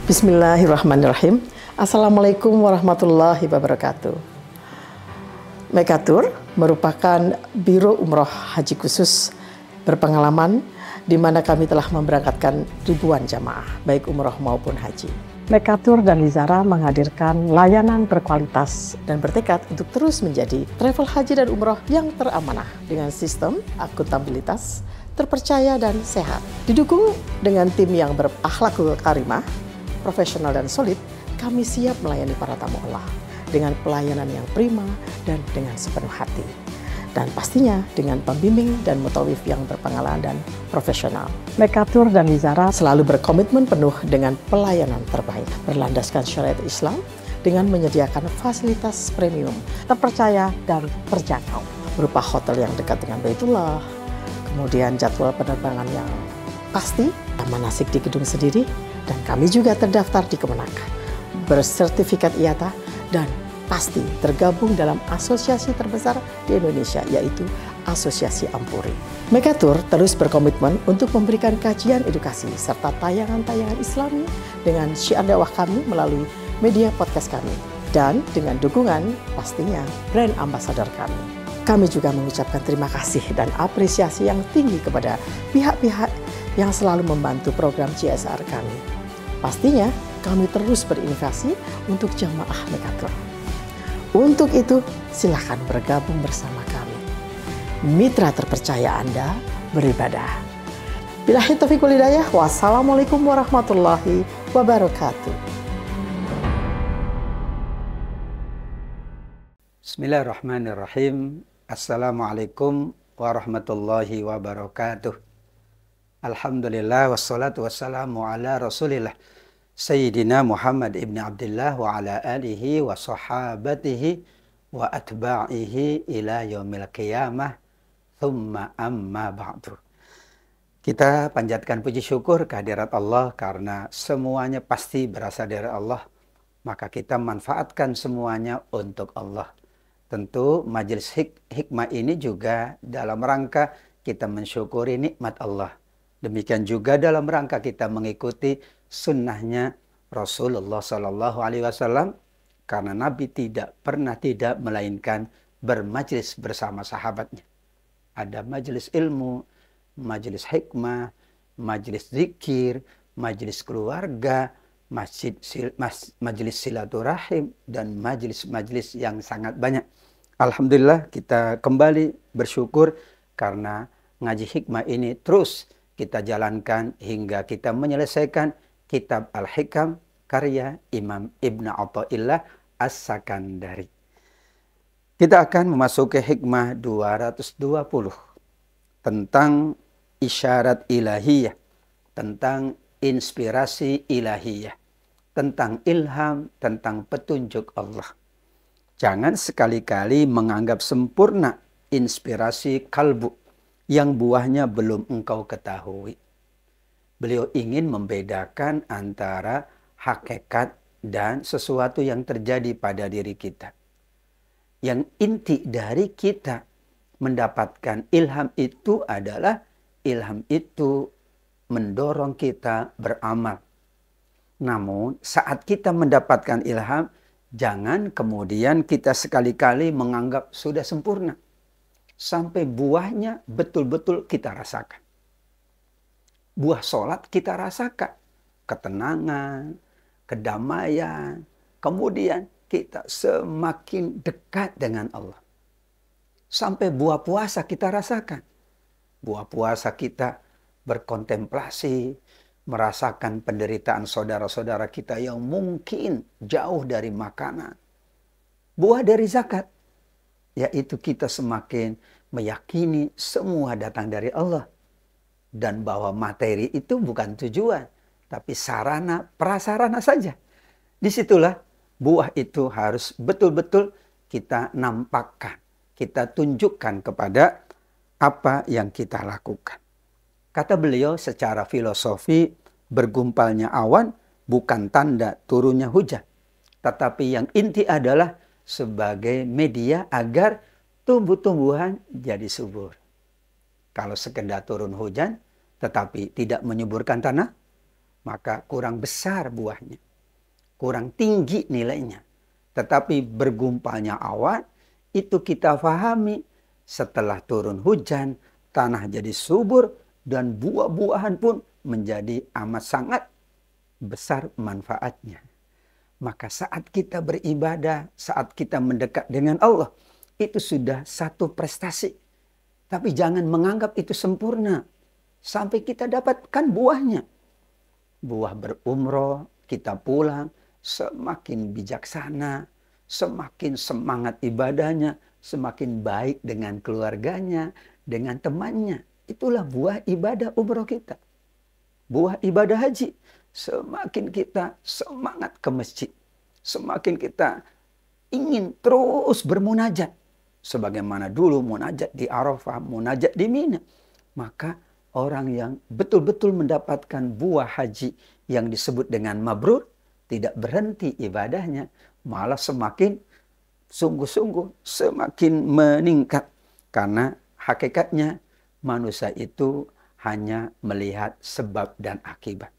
Bismillahirrahmanirrahim. Assalamualaikum warahmatullahi wabarakatuh. Mekatur merupakan Biro Umroh Haji Khusus berpengalaman di mana kami telah memberangkatkan ribuan jamaah, baik umroh maupun haji. Mekatur dan Lizara menghadirkan layanan berkualitas dan bertekad untuk terus menjadi travel haji dan umroh yang teramanah dengan sistem akuntabilitas, terpercaya dan sehat. Didukung dengan tim yang berakhlakul karimah, profesional dan solid, kami siap melayani para tamu Allah dengan pelayanan yang prima dan dengan sepenuh hati. Dan pastinya dengan pembimbing dan mutawif yang berpengalaman dan profesional. Mekatur dan Lizara selalu berkomitmen penuh dengan pelayanan terbaik, berlandaskan syariat Islam dengan menyediakan fasilitas premium, terpercaya dan terjangkau, berupa hotel yang dekat dengan Baitullah, kemudian jadwal penerbangan yang pasti, manasik di gedung sendiri, dan kami juga terdaftar di Kemenak, bersertifikat IATA, dan pasti tergabung dalam asosiasi terbesar di Indonesia, yaitu Asosiasi Ampuri. Mekatur terus berkomitmen untuk memberikan kajian edukasi serta tayangan-tayangan Islami dengan syiar dakwah kami melalui media podcast kami, dan dengan dukungan pastinya brand ambassador kami. Kami juga mengucapkan terima kasih dan apresiasi yang tinggi kepada pihak-pihak yang selalu membantu program CSR kami. Pastinya kami terus berinovasi untuk jamaah Mekatur. Untuk itu, silakan bergabung bersama kami. Mitra terpercaya Anda beribadah. Billahi taufiq wal hidayah. Wassalamualaikum warahmatullahi wabarakatuh. Bismillahirrahmanirrahim. Assalamualaikum warahmatullahi wabarakatuh. Alhamdulillah wassalatu wassalamu ala Rasulillah Sayyidina Muhammad ibn Abdullah wa ala alihi wa sahabatihi wa atba'ihi ila yaumil qiyamah thumma amma ba'du. Kita panjatkan puji syukur kehadirat Allah karena semuanya pasti berasal dari Allah, maka kita manfaatkan semuanya untuk Allah. Tentu majelis hikmah ini juga dalam rangka kita mensyukuri nikmat Allah. Demikian juga dalam rangka kita mengikuti sunnahnya Rasulullah SAW, karena Nabi tidak pernah tidak melainkan bermajlis bersama sahabatnya. Ada majelis ilmu, majelis hikmah, majelis zikir, majelis keluarga, majelis silaturahim, dan majelis-majelis yang sangat banyak. Alhamdulillah kita kembali bersyukur karena ngaji hikmah ini terus kita jalankan hingga kita menyelesaikan kitab Al-Hikam karya Imam Ibn Athaillah As-Sakandari. Kita akan memasuki hikmah 220 tentang isyarat ilahiyah, tentang inspirasi ilahiyah, tentang ilham, tentang petunjuk Allah. Jangan sekali-kali menganggap sempurna inspirasi kalbu yang buahnya belum engkau ketahui. Beliau ingin membedakan antara hakikat dan sesuatu yang terjadi pada diri kita. Yang inti dari kita mendapatkan ilham itu adalah ilham itu mendorong kita beramal. Namun saat kita mendapatkan ilham, jangan kemudian kita sekali-kali menganggap sudah sempurna, sampai buahnya betul-betul kita rasakan. Buah sholat kita rasakan. Ketenangan, kedamaian. Kemudian kita semakin dekat dengan Allah. Sampai buah puasa kita rasakan. Buah puasa kita berkontemplasi, merasakan penderitaan saudara-saudara kita yang mungkin jauh dari makanan. Buah dari zakat, yaitu kita semakin meyakini semua datang dari Allah. Dan bahwa materi itu bukan tujuan, tapi sarana, prasarana saja. Disitulah buah itu harus betul-betul kita nampakkan. Kita tunjukkan kepada apa yang kita lakukan. Kata beliau secara filosofi, bergumpalnya awan bukan tanda turunnya hujan. Tetapi yang inti adalah sebagai media agar tumbuh-tumbuhan jadi subur. Kalau sekedar turun hujan tetapi tidak menyuburkan tanah, maka kurang besar buahnya, kurang tinggi nilainya. Tetapi bergumpalnya awan, itu kita pahami setelah turun hujan, tanah jadi subur, dan buah-buahan pun menjadi amat sangat besar manfaatnya. Maka saat kita beribadah, saat kita mendekat dengan Allah, itu sudah satu prestasi. Tapi jangan menganggap itu sempurna sampai kita dapatkan buahnya. Buah berumroh, kita pulang, semakin bijaksana, semakin semangat ibadahnya, semakin baik dengan keluarganya, dengan temannya. Itulah buah ibadah umroh kita. Buah ibadah haji. Semakin kita semangat ke masjid, semakin kita ingin terus bermunajat. Sebagaimana dulu munajat di Arafah, munajat di Mina. Maka orang yang betul-betul mendapatkan buah haji yang disebut dengan mabrur, tidak berhenti ibadahnya, malah semakin sungguh-sungguh, semakin meningkat. Karena hakikatnya manusia itu hanya melihat sebab dan akibat.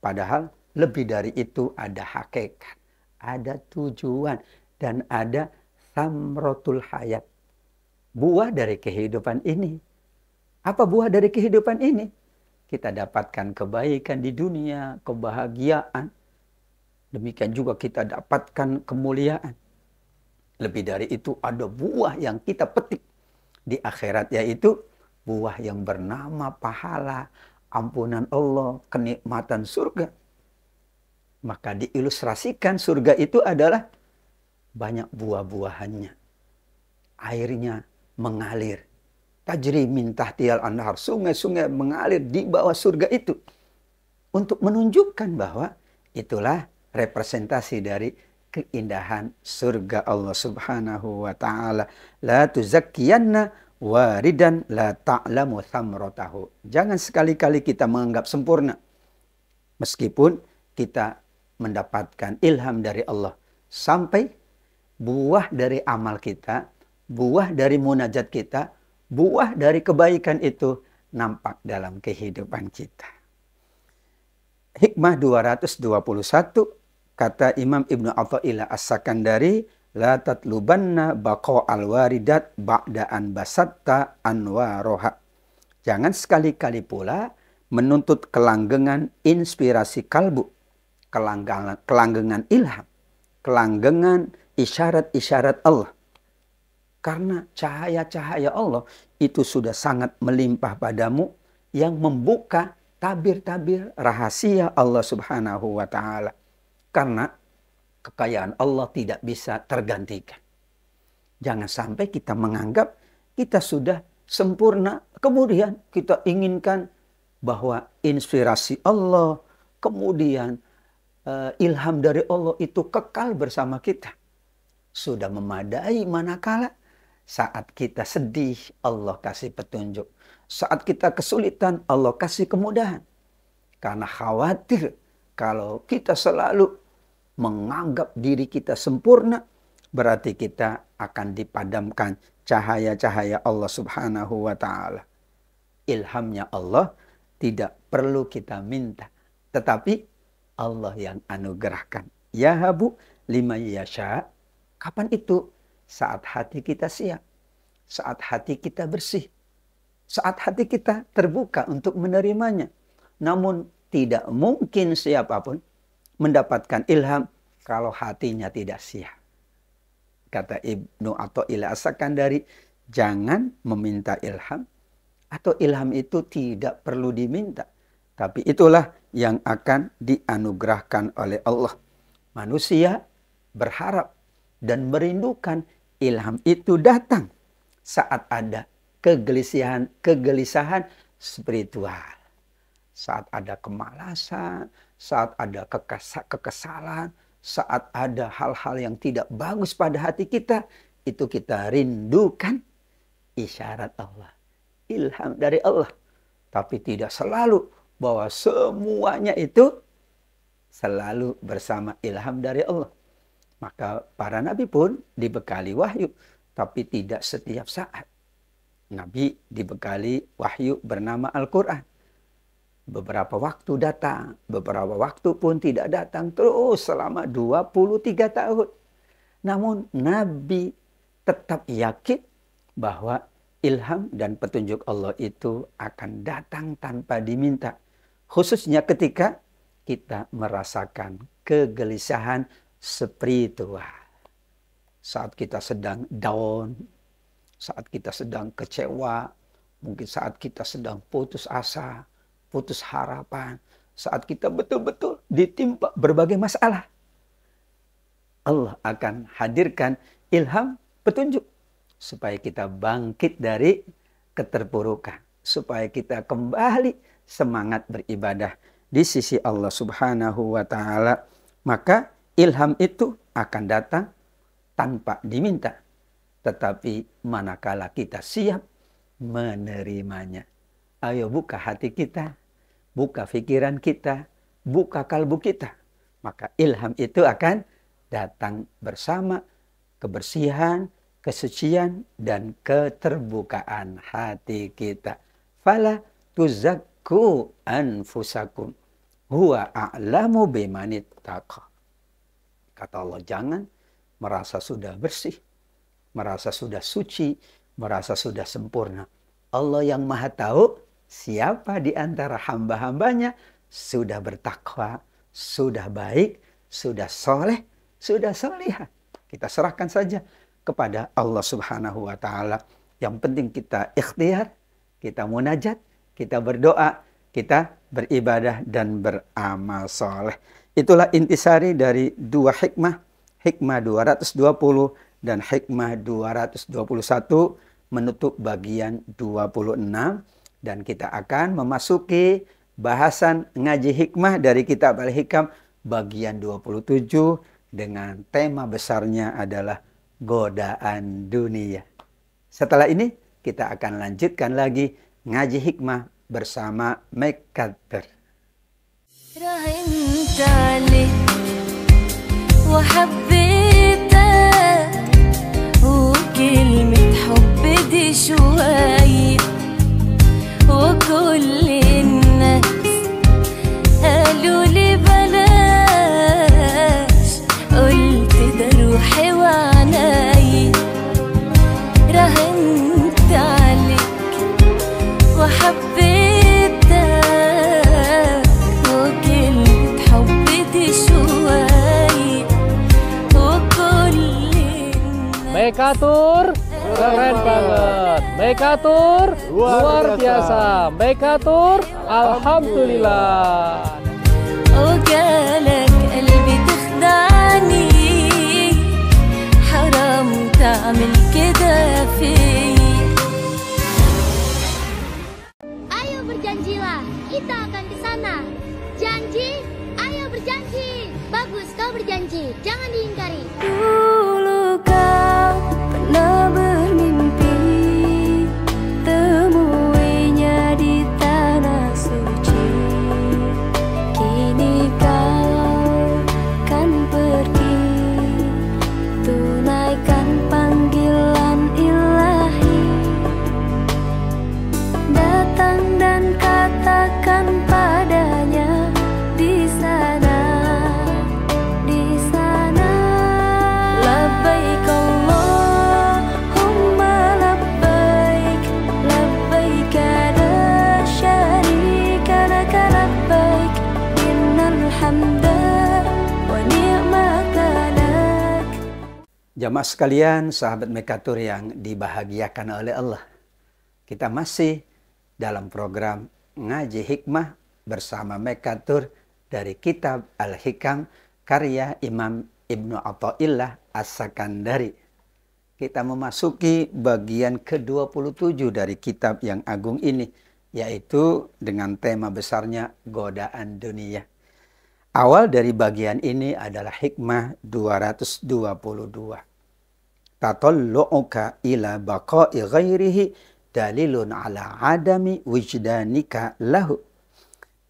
Padahal lebih dari itu ada hakikat, ada tujuan, dan ada samrotul hayat. Buah dari kehidupan ini. Apa buah dari kehidupan ini? Kita dapatkan kebaikan di dunia, kebahagiaan. Demikian juga kita dapatkan kemuliaan. Lebih dari itu ada buah yang kita petik di akhirat, yaitu buah yang bernama pahala, ampunan Allah, kenikmatan surga. Maka diilustrasikan surga itu adalah banyak buah-buahannya. Airnya mengalir. Tajri min tahtiyal anhar. Sungai-sungai mengalir di bawah surga itu. Untuk menunjukkan bahwa itulah representasi dari keindahan surga Allah subhanahu wa ta'ala. La tuzakkiyanna waridan la ta'lamu thamrotahu. Jangan sekali-kali kita menganggap sempurna. Meskipun kita mendapatkan ilham dari Allah. Sampai buah dari amal kita, buah dari munajat kita, buah dari kebaikan itu nampak dalam kehidupan kita. Hikmah 221, kata Imam Ibnu Athaillah As-Sakandari, la tatlubanna baqa al-waridat ba'da'an basatta anwaroha. Jangan sekali-kali pula menuntut kelanggengan inspirasi kalbu, kelanggengan ilham, kelanggengan isyarat-isyarat Allah. Karena cahaya-cahaya Allah itu sudah sangat melimpah padamu, yang membuka tabir-tabir rahasia Allah subhanahu wa ta'ala. Karena kekayaan Allah tidak bisa tergantikan. Jangan sampai kita menganggap kita sudah sempurna, kemudian kita inginkan bahwa inspirasi Allah, kemudian ilham dari Allah itu kekal bersama kita. Sudah memadai manakala saat kita sedih, Allah kasih petunjuk. Saat kita kesulitan, Allah kasih kemudahan. Karena khawatir kalau kita selalu menganggap diri kita sempurna, berarti kita akan dipadamkan cahaya-cahaya Allah subhanahu wa ta'ala. Ilhamnya Allah tidak perlu kita minta, tetapi Allah yang anugerahkan. Yahabu liman yasha. Kapan itu? Saat hati kita siap, saat hati kita bersih, saat hati kita terbuka untuk menerimanya. Namun tidak mungkin siapapun mendapatkan ilham kalau hatinya tidak siap. Kata Ibnu Athaillah As-Sakandari, jangan meminta ilham, atau ilham itu tidak perlu diminta. Tapi itulah yang akan dianugerahkan oleh Allah. Manusia berharap dan merindukan ilham itu datang saat ada kegelisahan spiritual. Saat ada kemalasan, saat ada kekesalan, saat ada hal-hal yang tidak bagus pada hati kita, itu kita rindukan isyarat Allah, ilham dari Allah. Tapi tidak selalu bahwa semuanya itu selalu bersama ilham dari Allah. Maka para nabi pun dibekali wahyu, tapi tidak setiap saat. Nabi dibekali wahyu bernama Al-Quran. beberapa waktu datang, beberapa waktu pun tidak datang, terus selama 23 tahun. Namun Nabi tetap yakin bahwa ilham dan petunjuk Allah itu akan datang tanpa diminta. Khususnya ketika kita merasakan kegelisahan spiritual. Saat kita sedang down, saat kita sedang kecewa, mungkin saat kita sedang putus asa, putus harapan, saat kita betul-betul ditimpa berbagai masalah. Allah akan hadirkan ilham, petunjuk, supaya kita bangkit dari keterpurukan, supaya kita kembali semangat beribadah di sisi Allah Subhanahu wa Ta'ala. Maka ilham itu akan datang tanpa diminta, tetapi manakala kita siap menerimanya. Ayo buka hati kita, buka pikiran kita, buka kalbu kita. Maka ilham itu akan datang bersama kebersihan, kesucian, dan keterbukaan hati kita. Fala tuzakku anfusakum huwa a'lamu bimanittaqa. Kata Allah, jangan merasa sudah bersih, merasa sudah suci, merasa sudah sempurna. Allah yang maha tahu siapa di antara hamba-hambanya sudah bertakwa, sudah baik, sudah soleh, sudah solihah. Kita serahkan saja kepada Allah Subhanahu wa Ta'ala. Yang penting kita ikhtiar, kita munajat, kita berdoa, kita beribadah dan beramal soleh. Itulah intisari dari dua hikmah, hikmah 220 dan hikmah 221 menutup bagian 26. Dan kita akan memasuki bahasan ngaji hikmah dari kitab Al-Hikam bagian 27 dengan tema besarnya adalah godaan dunia. Setelah ini kita akan lanjutkan lagi ngaji hikmah bersama Mekater. Mekatur keren banget, Mekatur luar biasa, Mekatur alhamdulillah. Ayo berjanjilah, kita akan ke sana. Janji, ayo berjanji. Bagus kau berjanji, jangan diingkari. Dulu kau pernah bermimpi temuinya di tanah suci. Kini kau kan pergi tunaikan panggilan ilahi. Datang dan katakan padanya di sana. Jamaah sekalian, sahabat Mekatur yang dibahagiakan oleh Allah. Kita masih dalam program Ngaji Hikmah bersama Mekatur dari kitab Al-Hikam karya Imam Ibnu Athaillah As-Sakandari. Kita memasuki bagian ke-27 dari kitab yang agung ini, yaitu dengan tema besarnya godaan dunia. Awal dari bagian ini adalah hikmah 222. Tatallu'uka ila baqa'i ghairihi dalilun ala adami wijdanika lahu.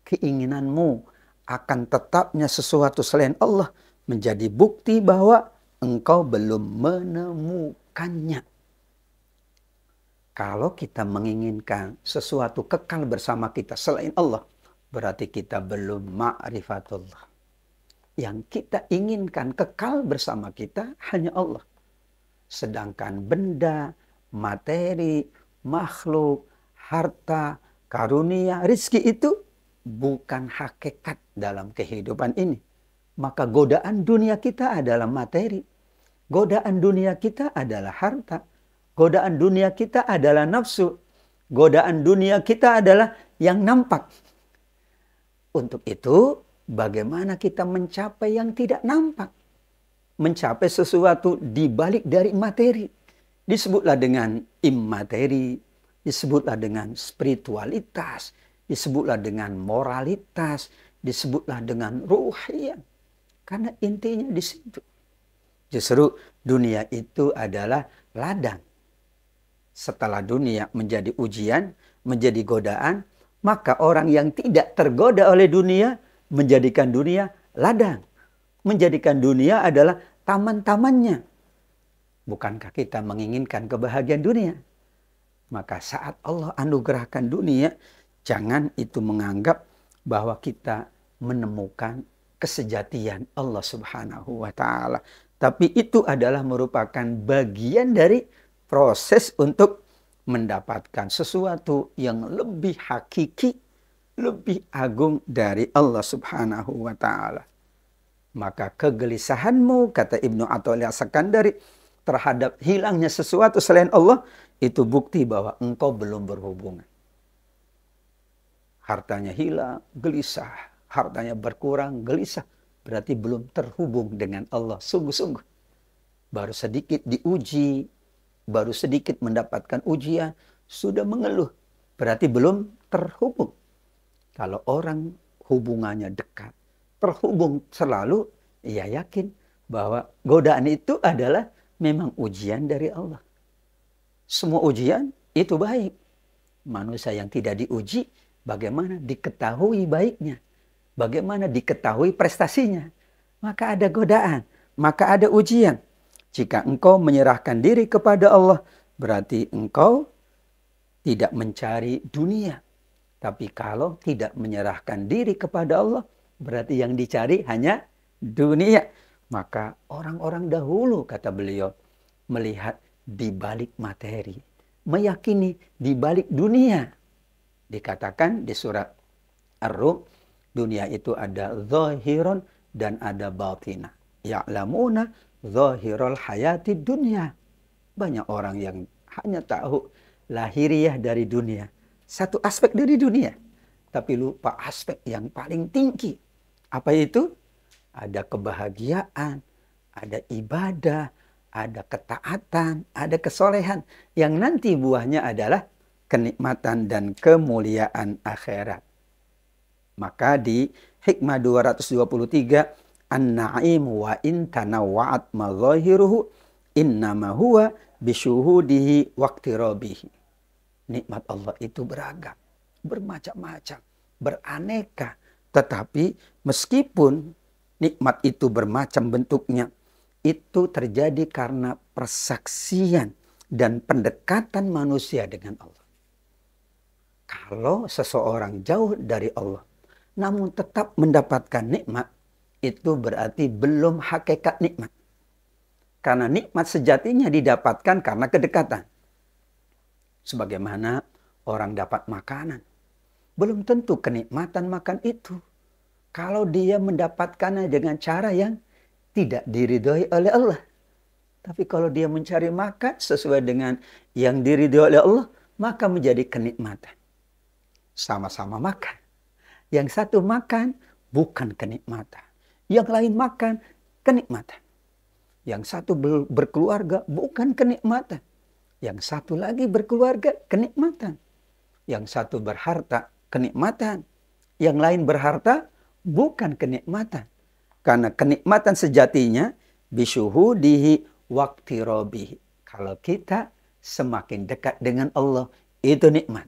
Keinginanmu akan tetapnya sesuatu selain Allah menjadi bukti bahwa engkau belum menemukannya. Kalau kita menginginkan sesuatu kekal bersama kita selain Allah, berarti kita belum ma'rifatullah. Yang kita inginkan kekal bersama kita hanya Allah. Sedangkan benda, materi, makhluk, harta, karunia, rizki itu bukan hakikat dalam kehidupan ini. Maka godaan dunia kita adalah materi. Godaan dunia kita adalah harta. Godaan dunia kita adalah nafsu. Godaan dunia kita adalah yang nampak. Untuk itu, bagaimana kita mencapai yang tidak nampak? Mencapai sesuatu di balik dari materi. Disebutlah dengan immateri, disebutlah dengan spiritualitas, disebutlah dengan moralitas, disebutlah dengan ruhiyah. Karena intinya di situ. Justru dunia itu adalah ladang. Setelah dunia menjadi ujian, menjadi godaan, maka orang yang tidak tergoda oleh dunia menjadikan dunia ladang. Menjadikan dunia adalah taman-tamannya. Bukankah kita menginginkan kebahagiaan dunia? Maka saat Allah anugerahkan dunia, jangan itu menganggap bahwa kita menemukan kesejatian Allah Subhanahu wa Ta'ala. Tapi itu adalah merupakan bagian dari proses untuk mendapatkan sesuatu yang lebih hakiki, lebih agung dari Allah Subhanahu wa Ta'ala. Maka kegelisahanmu, kata Ibnu Athaillah As-Sakandari, terhadap hilangnya sesuatu selain Allah, itu bukti bahwa engkau belum berhubungan. Hartanya hilang, gelisah. Hartanya berkurang, gelisah. Berarti belum terhubung dengan Allah sungguh-sungguh. Baru sedikit diuji, baru sedikit mendapatkan ujian, sudah mengeluh. Berarti belum terhubung. Kalau orang hubungannya dekat, terhubung selalu, ia yakin bahwa godaan itu adalah memang ujian dari Allah. Semua ujian itu baik. Manusia yang tidak diuji, bagaimana diketahui baiknya? Bagaimana diketahui prestasinya? Maka ada godaan, maka ada ujian. Jika engkau menyerahkan diri kepada Allah, berarti engkau tidak mencari dunia. Tapi kalau tidak menyerahkan diri kepada Allah, berarti yang dicari hanya dunia. Maka orang-orang dahulu, kata beliau, melihat di balik materi, meyakini di balik dunia. Dikatakan di surat Ar-Rum, dunia itu ada zahiron dan ada batina. Ya'lamuna zahirul hayati dunia. Banyak orang yang hanya tahu lahiriah dari dunia. Satu aspek dari dunia. Tapi lupa aspek yang paling tinggi. Apa itu? Ada kebahagiaan, ada ibadah, ada ketaatan, ada kesolehan. Yang nanti buahnya adalah kenikmatan dan kemuliaan akhirat. Maka di hikmah 223, an-na'imu wa in tanawwa'at madzahiruhu innama huwa bisyuhudihi waqtirabihi. Nikmat Allah itu beragam, bermacam-macam, beraneka. Tetapi meskipun nikmat itu bermacam bentuknya, itu terjadi karena persaksian dan pendekatan manusia dengan Allah. Kalau seseorang jauh dari Allah, namun tetap mendapatkan nikmat, itu berarti belum hakikat nikmat. Karena nikmat sejatinya didapatkan karena kedekatan. Sebagaimana orang dapat makanan, belum tentu kenikmatan makan itu. Kalau dia mendapatkannya dengan cara yang tidak diridhoi oleh Allah. Tapi kalau dia mencari makan sesuai dengan yang diridhoi oleh Allah, maka menjadi kenikmatan. Sama-sama makan. Yang satu makan bukan kenikmatan. Yang lain makan kenikmatan. Yang satu berkeluarga bukan kenikmatan. Yang satu lagi berkeluarga kenikmatan. Yang satu berharta kenikmatan. Yang lain berharta bukan kenikmatan. Karena kenikmatan sejatinya bisyuhudihi waqtirabihi. Kalau kita semakin dekat dengan Allah, itu nikmat.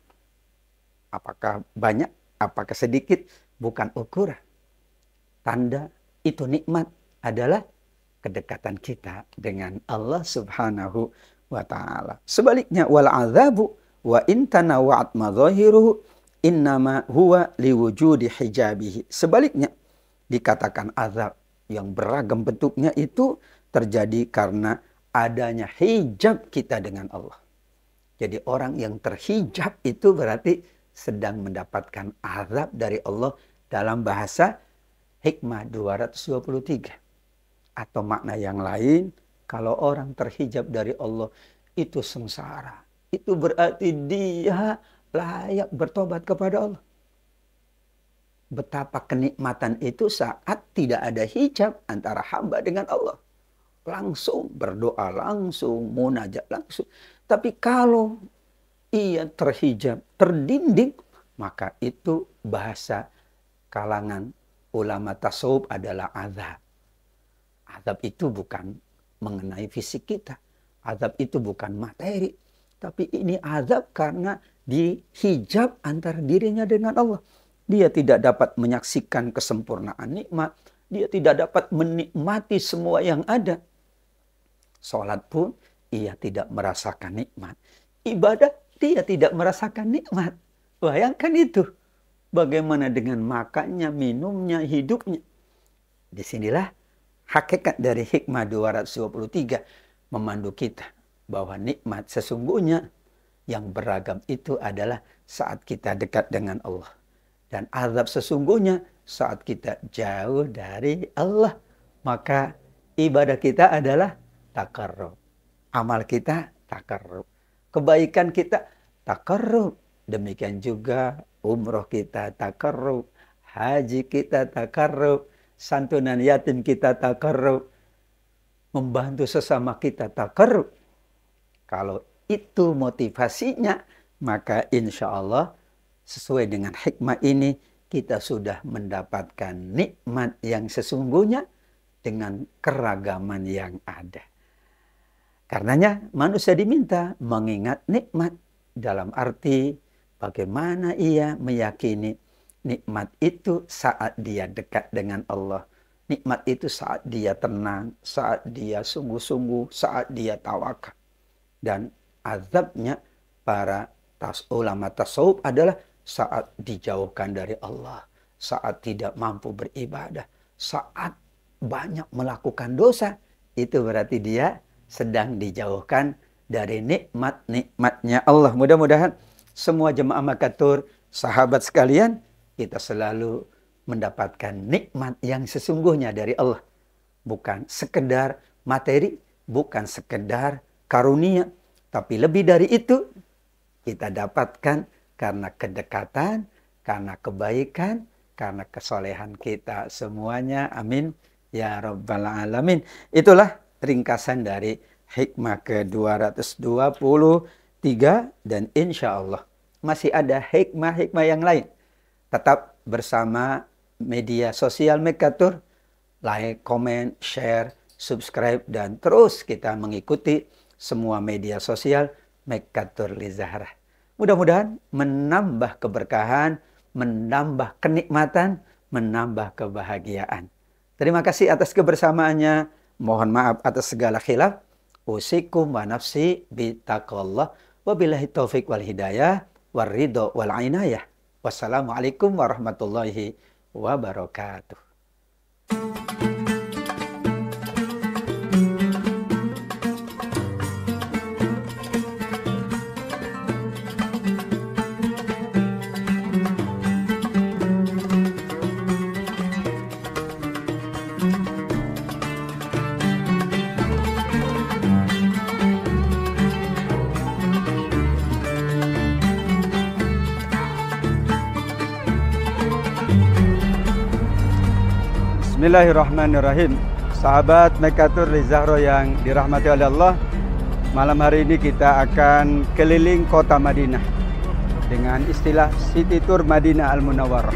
Apakah banyak, apakah sedikit, bukan ukuran. Tanda itu nikmat adalah kedekatan kita dengan Allah Subhanahu wa Ta'ala. Sebaliknya, wal azabu wa in tanawwa'at madzahiruhu innama huwa liwujudi hijabihi. Sebaliknya, dikatakan azab yang beragam bentuknya itu terjadi karena adanya hijab kita dengan Allah. Jadi orang yang terhijab itu berarti sedang mendapatkan azab dari Allah dalam bahasa hikmah 223. Atau makna yang lain, kalau orang terhijab dari Allah itu sengsara. Itu berarti dia layak bertobat kepada Allah. Betapa kenikmatan itu saat tidak ada hijab antara hamba dengan Allah. Langsung berdoa, langsung munajat, langsung. Tapi kalau ia terhijab, terdinding, maka itu bahasa kalangan ulama tasawuf adalah azab. Azab itu bukan mengenai fisik kita. Azab itu bukan materi. Tapi ini azab karena dihijab antara dirinya dengan Allah. Dia tidak dapat menyaksikan kesempurnaan nikmat. Dia tidak dapat menikmati semua yang ada. Sholat pun ia tidak merasakan nikmat. Ibadah dia tidak merasakan nikmat. Bayangkan itu. Bagaimana dengan makannya, minumnya, hidupnya. Disinilah hakikat dari hikmah 223 memandu kita. Bahwa nikmat sesungguhnya yang beragam itu adalah saat kita dekat dengan Allah. Dan azab sesungguhnya saat kita jauh dari Allah. Maka ibadah kita adalah takarrub. Amal kita takarrub. Kebaikan kita takarrub. Demikian juga umroh kita takarrub. Haji kita takarrub. Santunan yatim kita takarrub. Membantu sesama kita takarrub. Kalau itu motivasinya, maka insya Allah sesuai dengan hikmah ini kita sudah mendapatkan nikmat yang sesungguhnya dengan keragaman yang ada. Karenanya manusia diminta mengingat nikmat dalam arti bagaimana ia meyakini nikmat itu saat dia dekat dengan Allah. Nikmat itu saat dia tenang, saat dia sungguh-sungguh, saat dia tawakal. Dan azabnya para ulama tasawuf adalah saat dijauhkan dari Allah, saat tidak mampu beribadah, saat banyak melakukan dosa. Itu berarti dia sedang dijauhkan dari nikmat-nikmatnya Allah. Mudah-mudahan semua jemaah Makatur, sahabat sekalian, kita selalu mendapatkan nikmat yang sesungguhnya dari Allah. Bukan sekedar materi, bukan sekedar karunia, tapi lebih dari itu kita dapatkan karena kedekatan, karena kebaikan, karena kesolehan kita semuanya. Amin ya rabbal alamin. Itulah ringkasan dari hikmah ke-223 dan insya Allah masih ada hikmah-hikmah yang lain. Tetap bersama media sosial Mekatur, like, comment, share, subscribe, dan terus kita mengikuti semua media sosial Mekatur Lizahra. Mudah-mudahan menambah keberkahan, menambah kenikmatan, menambah kebahagiaan. Terima kasih atas kebersamaannya. Mohon maaf atas segala khilaf. Usikum wa nafsi bitaqwallah. Wabillahi taufiq wal hidayah. Warridho wal inayah. Wassalamualaikum warahmatullahi wabarakatuh. Bismillahirrahmanirrahim. Sahabat Mekatur Lizahra yang dirahmati oleh Allah, malam hari ini kita akan keliling kota Madinah dengan istilah City Tour Madinah Al-Munawwarah.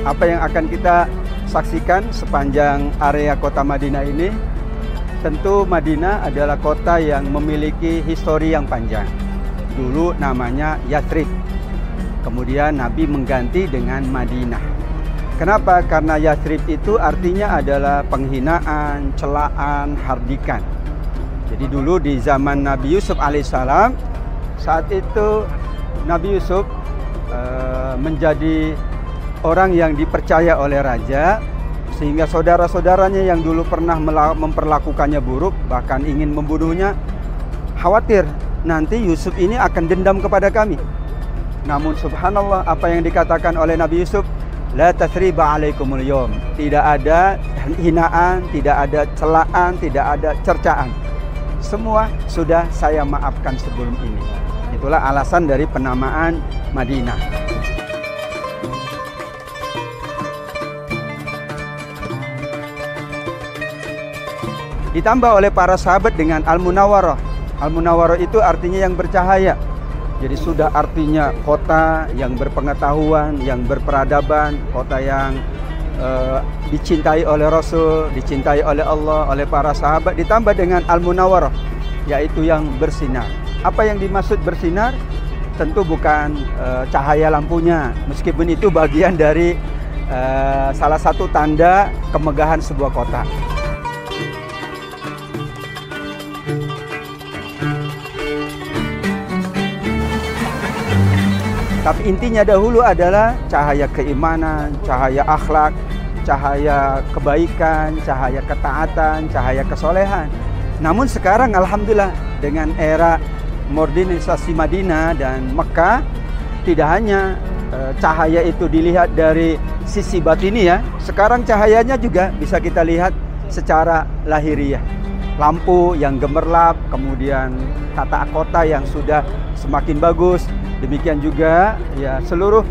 Apa yang akan kita saksikan sepanjang area kota Madinah ini? Tentu Madinah adalah kota yang memiliki histori yang panjang. Dulu namanya Yathrib. Kemudian Nabi mengganti dengan Madinah. Kenapa? Karena Yathrib itu artinya adalah penghinaan, celaan, hardikan. Jadi dulu di zaman Nabi Yusuf alaihissalam, saat itu Nabi Yusuf menjadi orang yang dipercaya oleh raja, sehingga saudara-saudaranya yang dulu pernah memperlakukannya buruk, bahkan ingin membunuhnya, khawatir nanti Yusuf ini akan dendam kepada kami. Namun subhanallah, apa yang dikatakan oleh Nabi Yusuf, la tathriba alaikumul yawm, tidak ada hinaan, tidak ada celaan, tidak ada cercaan. Semua sudah saya maafkan sebelum ini. Itulah alasan dari penamaan Madinah. Ditambah oleh para sahabat dengan Al-Munawwarah. Al-Munawwarah itu artinya yang bercahaya. Jadi sudah artinya kota yang berpengetahuan, yang berperadaban, kota yang dicintai oleh Rasul, dicintai oleh Allah, oleh para sahabat. Ditambah dengan Al-Munawwarah, yaitu yang bersinar. Apa yang dimaksud bersinar? Tentu bukan cahaya lampunya, meskipun itu bagian dari salah satu tanda kemegahan sebuah kota. Tapi intinya dahulu adalah cahaya keimanan, cahaya akhlak, cahaya kebaikan, cahaya ketaatan, cahaya kesolehan. Namun sekarang alhamdulillah dengan era modernisasi Madinah dan Mekah, tidak hanya cahaya itu dilihat dari sisi batiniah, sekarang cahayanya juga bisa kita lihat secara lahiriah. Lampu yang gemerlap, kemudian tata kota yang sudah semakin bagus. Demikian juga ya seluruh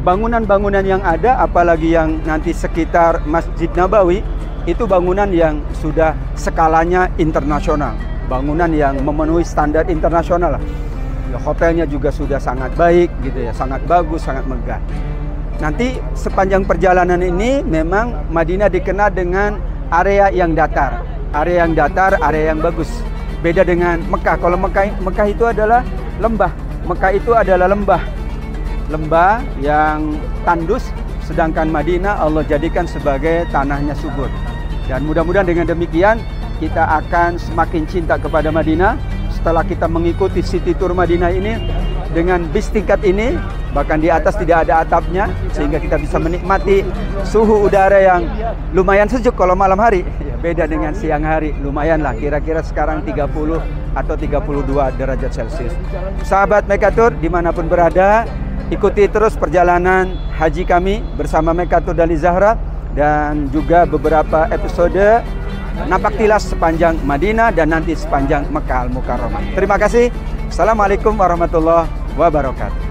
bangunan-bangunan yang ada, apalagi yang nanti sekitar Masjid Nabawi, itu bangunan yang sudah skalanya internasional, bangunan yang memenuhi standar internasional. Ya, hotelnya juga sudah sangat baik gitu ya, sangat bagus, sangat megah. Nanti sepanjang perjalanan ini memang Madinah dikenal dengan area yang datar, area yang bagus. Beda dengan Mekah. Kalau Mekah itu adalah lembah. Mekah itu adalah lembah yang tandus, sedangkan Madinah Allah jadikan sebagai tanahnya subur. Dan mudah-mudahan dengan demikian kita akan semakin cinta kepada Madinah setelah kita mengikuti City Tour Madinah ini dengan bis tingkat ini, bahkan di atas tidak ada atapnya, sehingga kita bisa menikmati suhu udara yang lumayan sejuk kalau malam hari. Beda dengan siang hari, lumayan lah, kira-kira sekarang 30 atau 32 derajat Celcius. Sahabat Mekatur dimanapun berada, ikuti terus perjalanan haji kami bersama Mekatur Dali Zahra, dan juga beberapa episode napak tilas sepanjang Madinah dan nanti sepanjang Mekah Al-Mukarramah. Terima kasih. Assalamualaikum warahmatullahi wabarakatuh.